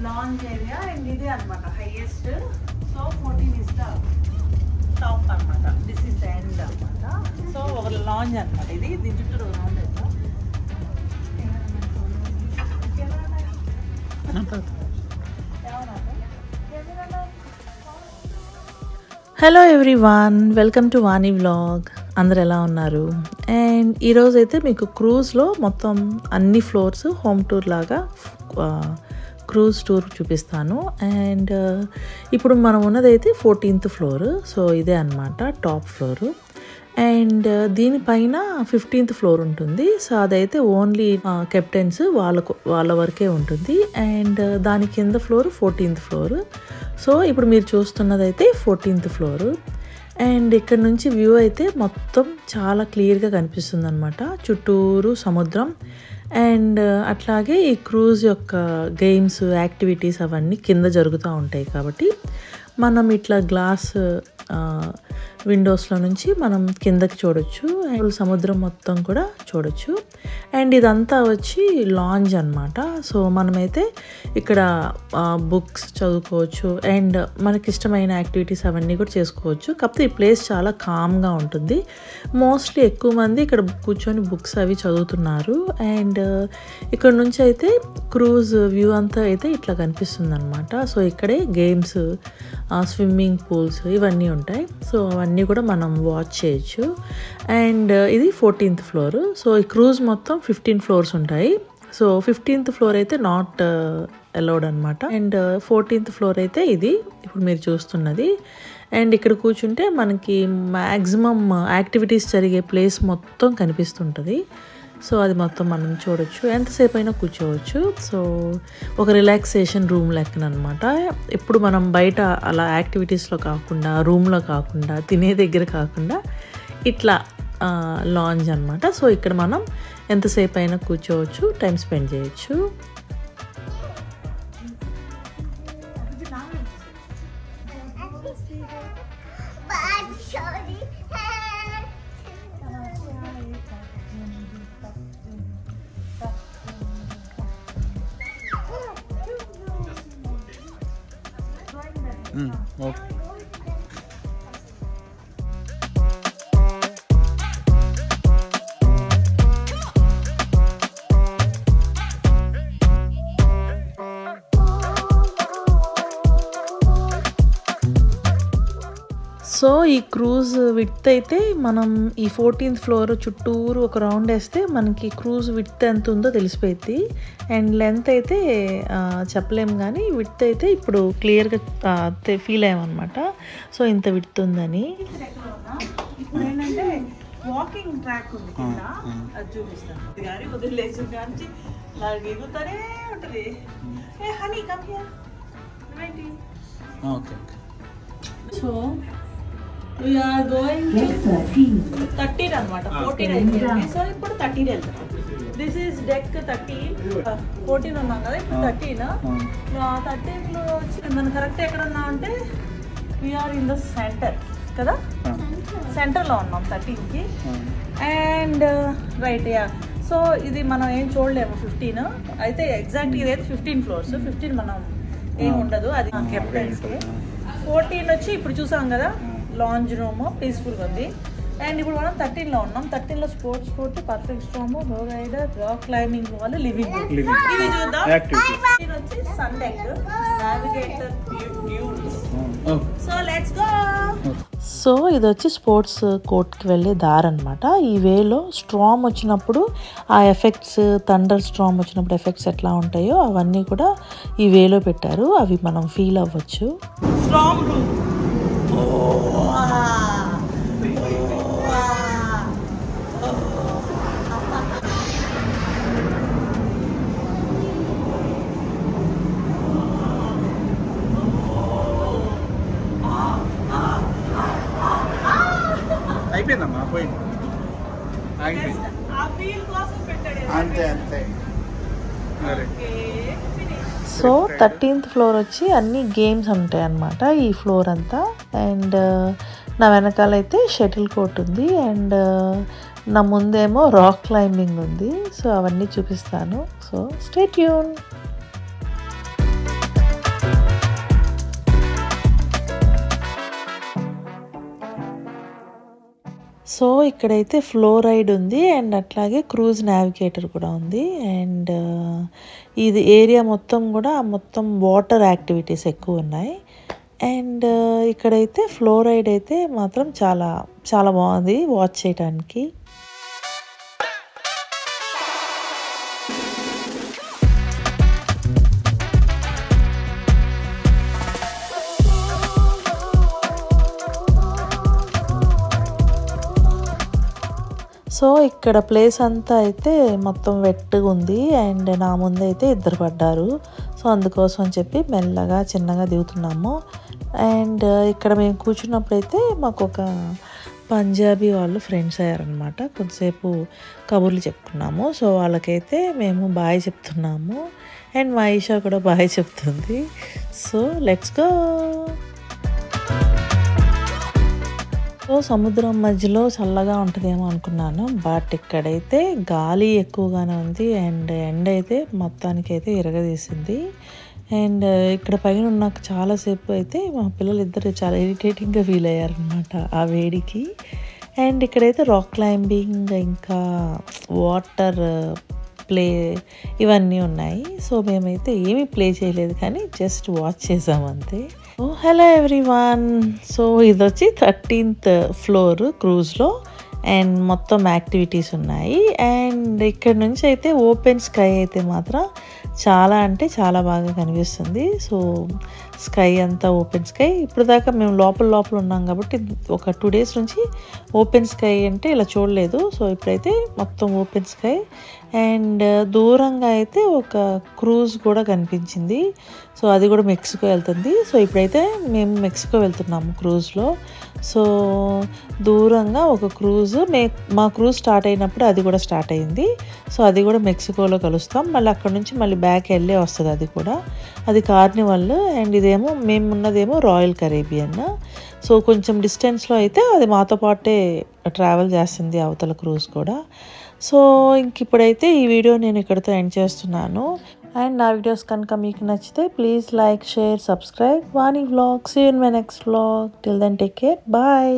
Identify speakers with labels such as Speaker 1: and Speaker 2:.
Speaker 1: Lounge area and ఇదే అనమాట highest. So 14 is the top అనమాట. దిస్ ఇస్ ద ఎండ్ అనమాట. సో ఒక లాంజ్ అనమాట ఇది. దీని చుట్టూ రౌండ్ అవుతా. Hello everyone, welcome to Vani vlog. అందరు ఎలా ఉన్నారు? అండ్ ఈరోజైతే మీకు క్రూజ్లో మొత్తం అన్ని ఫ్లోర్స్ హోమ్ టూర్ లాగా క్రూజ్ టూర్ చూపిస్తాను. అండ్ ఇప్పుడు మనం ఉన్నదైతే 14th ఫ్లోర్. సో ఇదే అనమాట టాప్ ఫ్లోరు. అండ్ దీనిపైన 15th ఫ్లోర్ ఉంటుంది. సో అదైతే ఓన్లీ కెప్టెన్స్ వాళ్ళ వరకే ఉంటుంది. అండ్ దాని కింద ఫ్లోర్ 14th ఫ్లోర్. సో ఇప్పుడు మీరు చూస్తున్నదైతే 14th ఫ్లోర్. అండ్ ఇక్కడ నుంచి వ్యూ అయితే మొత్తం చాలా క్లియర్గా కనిపిస్తుంది అనమాట. చుట్టూరు సముద్రం. అండ్ అట్లాగే ఈ క్రూజ్ యొక్క గేమ్స్, యాక్టివిటీస్ అవన్నీ కింద జరుగుతూ ఉంటాయి. కాబట్టి మనం ఇట్లా గ్లాస్ విండోస్లో నుంచి మనం కిందకి చూడొచ్చు. సముద్రం మొత్తం కూడా చూడొచ్చు. అండ్ ఇదంతా వచ్చి లాంజ్ అనమాట. సో మనమైతే ఇక్కడ బుక్స్ చదువుకోవచ్చు అండ్ మనకి ఇష్టమైన యాక్టివిటీస్ అవన్నీ కూడా చేసుకోవచ్చు. కాకపోతే ఈ ప్లేస్ చాలా కామ్గా ఉంటుంది. మోస్ట్లీ ఎక్కువ మంది ఇక్కడ కూర్చొని బుక్స్ అవి చదువుతున్నారు. అండ్ ఇక్కడ నుంచి అయితే క్రూజ్ వ్యూ అంతా అయితే ఇట్లా కనిపిస్తుంది అనమాట. సో ఇక్కడే గేమ్స్, స్విమ్మింగ్ పూల్స్ ఇవన్నీ ఉంటాయి. సో అవన్నీ కూడా మనం వాచ్ చేయొచ్చు. అండ్ ఇది 14th ఫ్లోర్. సో ఈ క్రూజ్ మొత్తం 15 ఫ్లోర్స్ ఉంటాయి. సో 15th ఫ్లోర్ అయితే నాట్ అలౌడ్ అనమాట. అండ్ 14th ఫ్లోర్ అయితే ఇది ఇప్పుడు మీరు చూస్తున్నది. అండ్ ఇక్కడ కూర్చుంటే మనకి మ్యాక్సిమం యాక్టివిటీస్ జరిగే ప్లేస్ మొత్తం కనిపిస్తుంటుంది. సో అది మొత్తం మనం చూడొచ్చు, ఎంతసేపు అయినా కూర్చోవచ్చు. సో ఒక రిలాక్సేషన్ రూమ్ లెక్కన అనమాట. ఎప్పుడు మనం బయట అలా యాక్టివిటీస్లో కాకుండా, రూమ్లో కాకుండా, తినే దగ్గర కాకుండా ఇట్లా లాంజ్ అనమాట. సో ఇక్కడ మనం ఎంతసేపు అయినా కూర్చోవచ్చు, టైం స్పెండ్ చేయొచ్చు.
Speaker 2: Okay.
Speaker 1: సో ఈ క్రూజ్ విడ్త్ అయితే మనం ఈ 14th ఫ్లోర్ చుట్టూరు ఒక రౌండ్ వేస్తే మనకి క్రూజ్ విడ్త్ ఎంత ఉందో తెలిసిపోయింది. అండ్ లెంత్ అయితే చెప్పలేము, కానీ విడ్త్ అయితే ఇప్పుడు క్లియర్గా ఫీల్ అయ్యామన్నమాట. సో ఇంత విడ్త్ ఉందని. ఇప్పుడు ఏంటంటే వాకింగ్ ట్రాక్ ఉంది కింద, అది చూపిస్తాను. కానీ వదిలేసి కానీ ఎగుతానే ఉంటుంది. Hey honey come here.
Speaker 2: Okay.
Speaker 1: So we are going to 13 అనమాట. 14 అయిపోయింది. సో ఇప్పుడు 13 వెళ్తాం. This is deck 13. 14 ఉన్నాం కదా, ఇప్పుడు 13. 13లో వచ్చి మనం కరెక్ట్ ఎక్కడ ఉన్నాం అంటే వీఆర్ ఇన్ ద సెంటర్ కదా, సెంటర్లో ఉన్నాం 13కి. And right yeah. సో ఇది మనం ఏం చూడలేము 15 అయితే. ఎగ్జాక్ట్ ఇదైతే 15 ఫ్లోర్స్. 15 మనం ఏం ఉండదు, అది కెప్టెన్స్కి. 14 వచ్చి ఇప్పుడు చూసాం కదా, లాంజ్ రూమ్ పీస్ఫుల్గా ఉంది. అండ్ ఇప్పుడు మనం 13లో ఉన్నాం. 13లో sports court, perfect storm, row rider, rock climbing wall, living room. ఇది చూద్దాం. ఇది వచ్చి sun deck, navigator, so let's go. So ఇది వచ్చి స్పోర్ట్స్ కోర్ట్కి వెళ్ళే దారి అనమాట. ఈ వేలో స్ట్రామ్ వచ్చినప్పుడు ఆ ఎఫెక్ట్స్, థండర్ స్ట్రామ్ వచ్చినప్పుడు ఎఫెక్ట్స్ ఎట్లా ఉంటాయో అవన్నీ కూడా ఈ వేలో పెట్టారు. అవి మనం ఫీల్ అవ్వచ్చు. Storm room.
Speaker 2: అయిపోయిందమ్మా, పోయింది, ఆగిపోయింది. అంతే అంతే.
Speaker 1: సో 13th ఫ్లోర్ వచ్చి అన్ని గేమ్స్ ఉంటాయి అన్నమాట ఈ ఫ్లోర్ అంతా. అండ్ నా వెనకాలైతే షటిల్ కోర్ట్ ఉంది. అండ్ నా ముందేమో రాక్ క్లైంబింగ్ ఉంది. సో అవన్నీ చూపిస్తాను. So stay tune. సో ఇక్కడైతే ఫ్లో రైడ్ ఉంది అండ్ అట్లాగే క్రూజ్ నావిగేటర్ కూడా ఉంది. అండ్ ఇది ఏరియా మొత్తం కూడా మొత్తం వాటర్ యాక్టివిటీస్ ఎక్కువ ఉన్నాయి. అండ్ ఇక్కడైతే ఫ్లో రైడ్ అయితే మాత్రం చాలా చాలా బాగుంది వాచ్ చేయడానికి. సో ఇక్కడ ప్లేస్ అంతా అయితే మొత్తం వెట్టుగా ఉంది అండ్ నా ముందు అయితే ఇద్దరు పడ్డారు. సో అందుకోసం అని చెప్పి మెల్లగా చిన్నగా దిగుతున్నాము. అండ్ ఇక్కడ మేము కూర్చున్నప్పుడైతే మాకు ఒక పంజాబీ వాళ్ళు ఫ్రెండ్స్ అయ్యారనమాట. కొద్దిసేపు కబుర్లు చెప్పుకున్నాము. సో వాళ్ళకైతే మేము బాయ్ చెప్తున్నాము అండ్ మా ఈషా కూడా బాయ్ చెప్తుంది. So let's go. సో సముద్రం మధ్యలో చల్లగా ఉంటుందేమో అనుకున్నాను, బట్ ఇక్కడైతే గాలి ఎక్కువగానే ఉంది అండ్ ఎండ అయితే మొత్తానికైతే ఇరగదీసింది. అండ్ ఇక్కడ పైన ఉన్నాక చాలాసేపు అయితే మా పిల్లలు ఇద్దరు చాలా ఇరిటేటింగ్గా ఫీల్ అయ్యారనమాట ఆ వేడికి. అండ్ ఇక్కడైతే రాక్ క్లైంబింగ్ ఇంకా వాటర్ ప్లే ఇవన్నీ ఉన్నాయి. సో మేమైతే ఏమీ ప్లే చేయలేదు కానీ జస్ట్ వాచ్ చేసామంతే. Hello everyone. సో ఇది వచ్చి 13th ఫ్లోర్ క్రూజ్లో అండ్ మొత్తం యాక్టివిటీస్ ఉన్నాయి. అండ్ ఇక్కడ నుంచి అయితే ఓపెన్ స్కై అయితే మాత్రం చాలా అంటే చాలా బాగా కనిపిస్తుంది. సో స్కై అంతా ఓపెన్ స్కై. ఇప్పుడు దాకా మేము లోపల ఉన్నాం కాబట్టి ఒక 2 days నుంచి ఓపెన్ స్కై అంటే ఇలా చూడలేదు. సో ఇప్పుడైతే మొత్తం ఓపెన్ స్కై. అండ్ దూరంగా అయితే ఒక క్రూజ్ కూడా కనిపించింది. సో అది కూడా మెక్సికో వెళ్తుంది. సో ఇప్పుడైతే మేము మెక్సికో వెళ్తున్నాము క్రూజ్లో. సో దూరంగా ఒక క్రూజ్ మా క్రూజ్ స్టార్ట్ అయినప్పుడు అది కూడా స్టార్ట్ అయింది. సో అది కూడా మెక్సికోలో కలుస్తాం. మళ్ళీ అక్కడ నుంచి మళ్ళీ బ్యాక్ వెళ్ళే వస్తుంది. అది కూడా అది కార్నివల్. అండ్ ఇదేమో మేము ఉన్నదేమో రాయల్ కరేబియన్. సో కొంచెం డిస్టెన్స్లో అయితే అది మాతో పాటే ట్రావెల్ చేస్తుంది అవతల క్రూజ్ కూడా. సో ఇంక ఇప్పుడైతే ఈ వీడియో నేను ఇక్కడితో ఎండ్ చేస్తున్నాను. అండ్ నా వీడియోస్ కనుక మీకు నచ్చితే please like, share, subscribe. Vani vlog. See you in my next vlog. Till then take care. Bye.